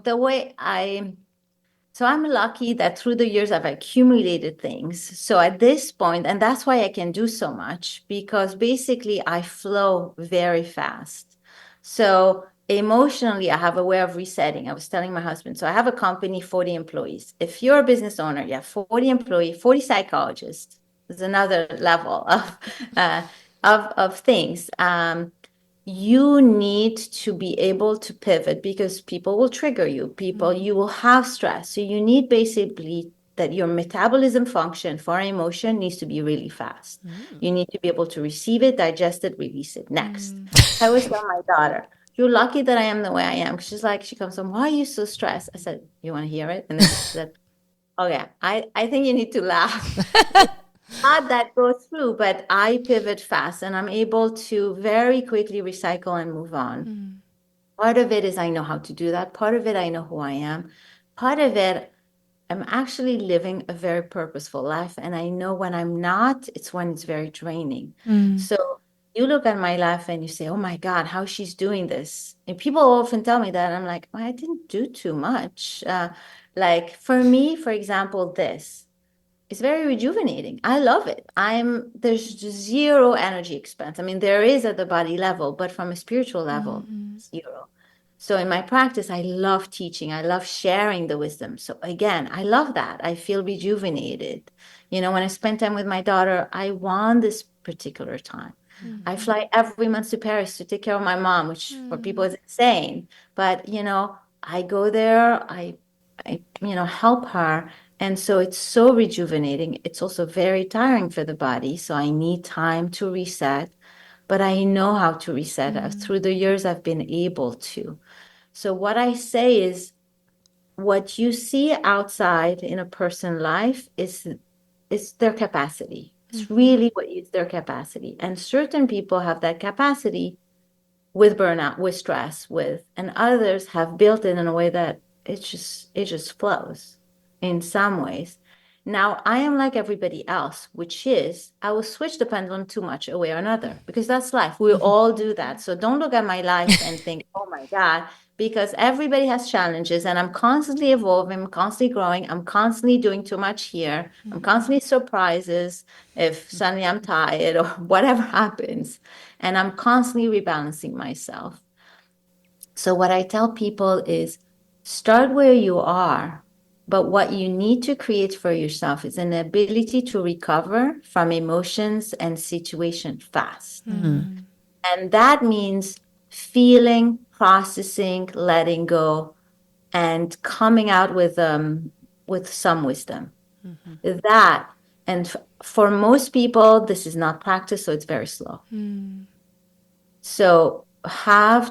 Speaker 1: I'm lucky that through the years I've accumulated things. So at this point, and that's why I can do so much, because basically I flow very fast. So emotionally, I have a way of resetting. I was telling my husband, so I have a company, 40 employees. If you're a business owner, you have 40 employees, 40 psychologists. There's another level of things. You need to be able to pivot because people will trigger you. You will have stress. So you need basically that your metabolism function for emotion needs to be really fast. You need to be able to receive it, digest it, release it. Next. I always tell my daughter, you're lucky that I am the way I am. She's like, she comes home, why are you so stressed? I said, you want to hear it? And then she said, oh yeah, I think you need to laugh. Not that go through, but I pivot fast and I'm able to very quickly recycle and move on. Part of it is I know how to do that. Part of it, I know who I am. Part of it, I'm actually living a very purposeful life. And I know when I'm not, it's when it's very draining. So you look at my life and you say, oh my God, how she's doing this. And people often tell me that. And I'm like, well, I didn't do too much. Like for me, for example, this. It's very rejuvenating. I love it. There's zero energy expense. I mean, there is at the body level, but from a spiritual level, zero. So in my practice, I love teaching. I love sharing the wisdom. So again, I love that. I feel rejuvenated. When I spend time with my daughter, I want this particular time. I fly every month to Paris to take care of my mom, which for people is insane. But, I go there, I help her. And so it's so rejuvenating. It's also very tiring for the body. So I need time to reset. but I know how to reset. Through the years, I've been able to. So what I say is, what you see outside in a person's life is their capacity. It's really what is their capacity. And certain people have that capacity with burnout, with stress, and others have built it in a way that it just flows in some ways. Now, I am like everybody else, which is I will switch the pendulum too much a way or another, because that's life. We all do that. So don't look at my life and think, oh my God, because everybody has challenges and I'm constantly evolving, I'm constantly growing, I'm constantly doing too much here. I'm constantly surprises if suddenly I'm tired or whatever happens. And I'm constantly rebalancing myself. So what I tell people is start where you are, but what you need to create for yourself is an ability to recover from emotions and situation fast. And that means feeling, processing, letting go, and coming out with some wisdom. That, and for most people, this is not practice, so it's very slow. So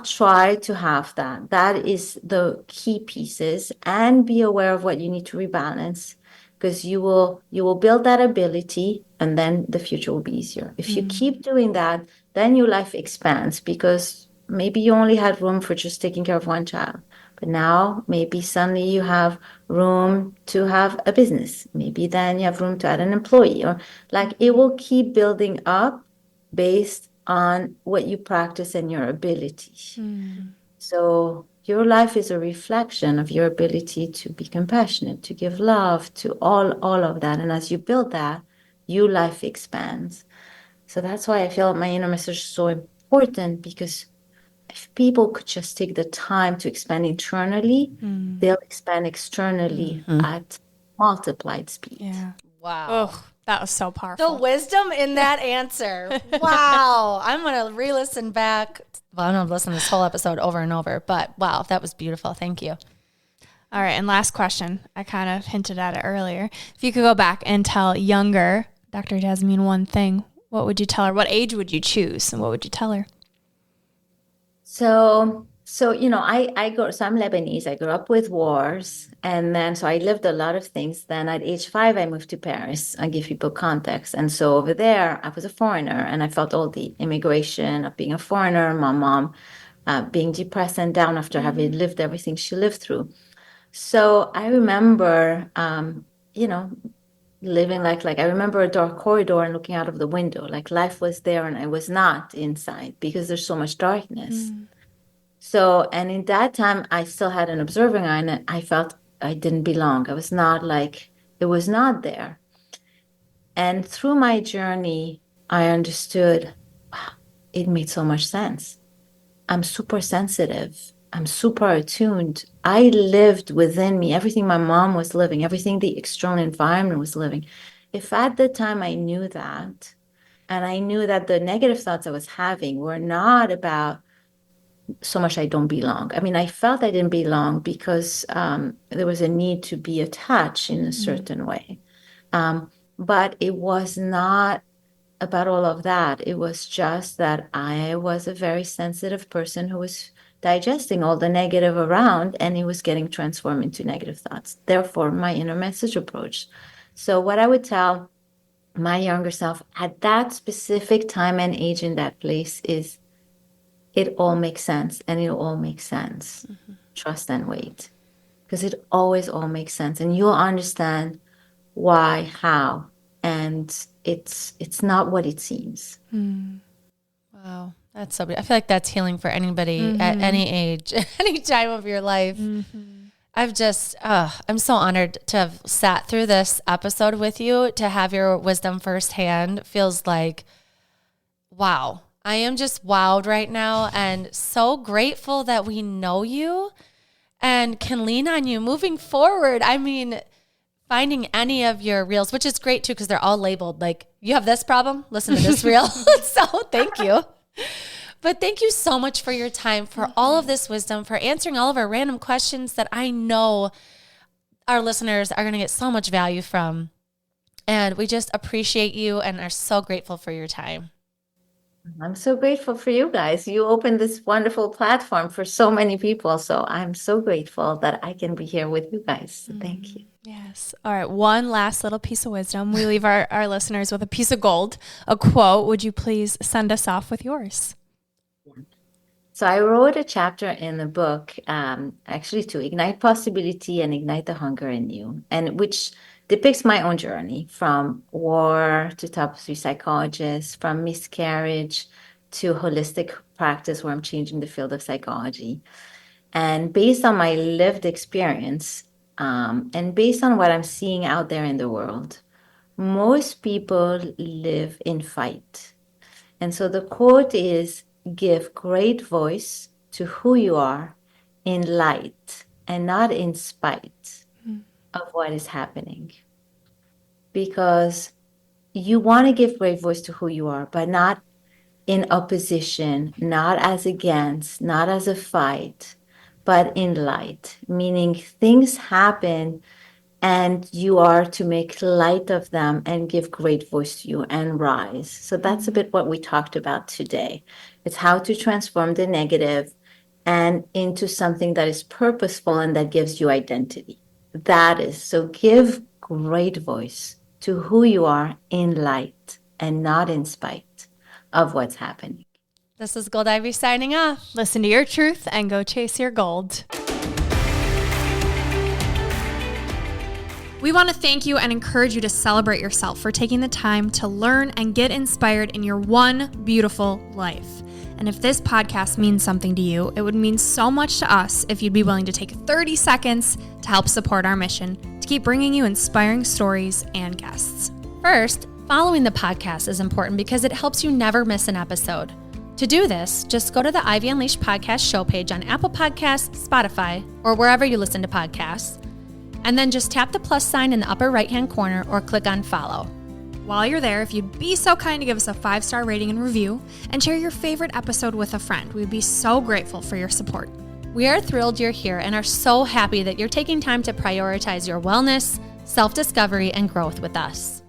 Speaker 1: try to have that. That is the key pieces, and be aware of what you need to rebalance, because you will build that ability, and then the future will be easier. If you keep doing that, then your life expands, because maybe you only had room for just taking care of one child. But now maybe suddenly you have room to have a business. Maybe then you have room to add an employee, or like it will keep building up based on what you practice and your ability. So your life is a reflection of your ability to be compassionate, to give love, to all of that. And as you build that, your life expands. So that's why I feel my inner message is so important, because if people could just take the time to expand internally, they'll expand externally at multiplied speed.
Speaker 3: Yeah.
Speaker 2: Wow.
Speaker 3: Oh, that was so powerful.
Speaker 2: The wisdom in that answer. Wow. I'm going to re-listen back. Well, I'm going to listen to this whole episode over and over, but wow, that was beautiful. Thank you.
Speaker 3: All right. And last question. I kind of hinted at it earlier. If you could go back and tell younger Dr. Yasmine one thing, what would you tell her? What age would you choose? And what would you tell her?
Speaker 1: So I'm Lebanese. I grew up with wars, and then so I lived a lot of things. Then at age 5, I moved to Paris. I give people context. And so over there, I was a foreigner, and I felt all the immigration of being a foreigner. My mom being depressed and down after having lived everything she lived through. So I remember, living like I remember a dark corridor and looking out of the window, like life was there and I was not inside, because there's so much darkness. So, and in that time, I still had an observing eye, and I felt I didn't belong. I was not it was not there. And through my journey, I understood it made so much sense. I'm super sensitive. I'm super attuned. I lived within me everything my mom was living, everything the external environment was living. If at the time I knew that, and I knew that the negative thoughts I was having were not about so much I don't belong. I mean, I felt I didn't belong because there was a need to be attached in a certain way. But it was not about all of that. It was just that I was a very sensitive person who was digesting all the negative around, and it was getting transformed into negative thoughts. Therefore, my inner message approach. So what I would tell my younger self at that specific time and age in that place is, it all makes sense, and it all makes sense. Trust and wait, because it always all makes sense, and you'll understand why, how, and it's not what it seems.
Speaker 2: Wow. That's so beautiful. I feel like that's healing for anybody at any age, any time of your life. I'm so honored to have sat through this episode with you, to have your wisdom firsthand. Feels like, wow. I am just wowed right now, and so grateful that we know you and can lean on you moving forward. I mean, finding any of your reels, which is great too, because they're all labeled like, you have this problem, listen to this reel. So thank you. But thank you so much for your time, for all of this wisdom, for answering all of our random questions that I know our listeners are going to get so much value from. And we just appreciate you and are so grateful for your time.
Speaker 1: I'm so grateful for you guys. You opened this wonderful platform for so many people. So I'm so grateful that I can be here with you guys. So thank you.
Speaker 3: Yes. All right. One last little piece of wisdom. We leave our listeners with a piece of gold, a quote. Would you please send us off with yours?
Speaker 1: So I wrote a chapter in the book, actually to ignite possibility and ignite the hunger in you, and which depicts my own journey from war to top 3 psychologist, from miscarriage to holistic practice where I'm changing the field of psychology. And based on my lived experience, and based on what I'm seeing out there in the world, most people live in fight. And so the quote is, give great voice to who you are in light and not in spite of what is happening. Because you want to give great voice to who you are, but not in opposition, not as against, not as a fight, but in light, meaning things happen and you are to make light of them and give great voice to you and rise. So that's a bit what we talked about today. It's how to transform the negative and into something that is purposeful and that gives you identity. That is, so give great voice to who you are in light and not in spite of what's happening.
Speaker 2: This is Gold Ivy signing off.
Speaker 3: Listen to your truth and go chase your gold. We want to thank you and encourage you to celebrate yourself for taking the time to learn and get inspired in your one beautiful life. And if this podcast means something to you, it would mean so much to us if you'd be willing to take 30 seconds to help support our mission to keep bringing you inspiring stories and guests.
Speaker 2: First, following the podcast is important because it helps you never miss an episode. To do this, just go to the Ivy Unleashed podcast show page on Apple Podcasts, Spotify, or wherever you listen to podcasts, and then just tap the plus sign in the upper right-hand corner or click on follow.
Speaker 3: While you're there, if you'd be so kind to give us a 5-star rating and review and share your favorite episode with a friend, we'd be so grateful for your support.
Speaker 2: We are thrilled you're here and are so happy that you're taking time to prioritize your wellness, self-discovery, and growth with us.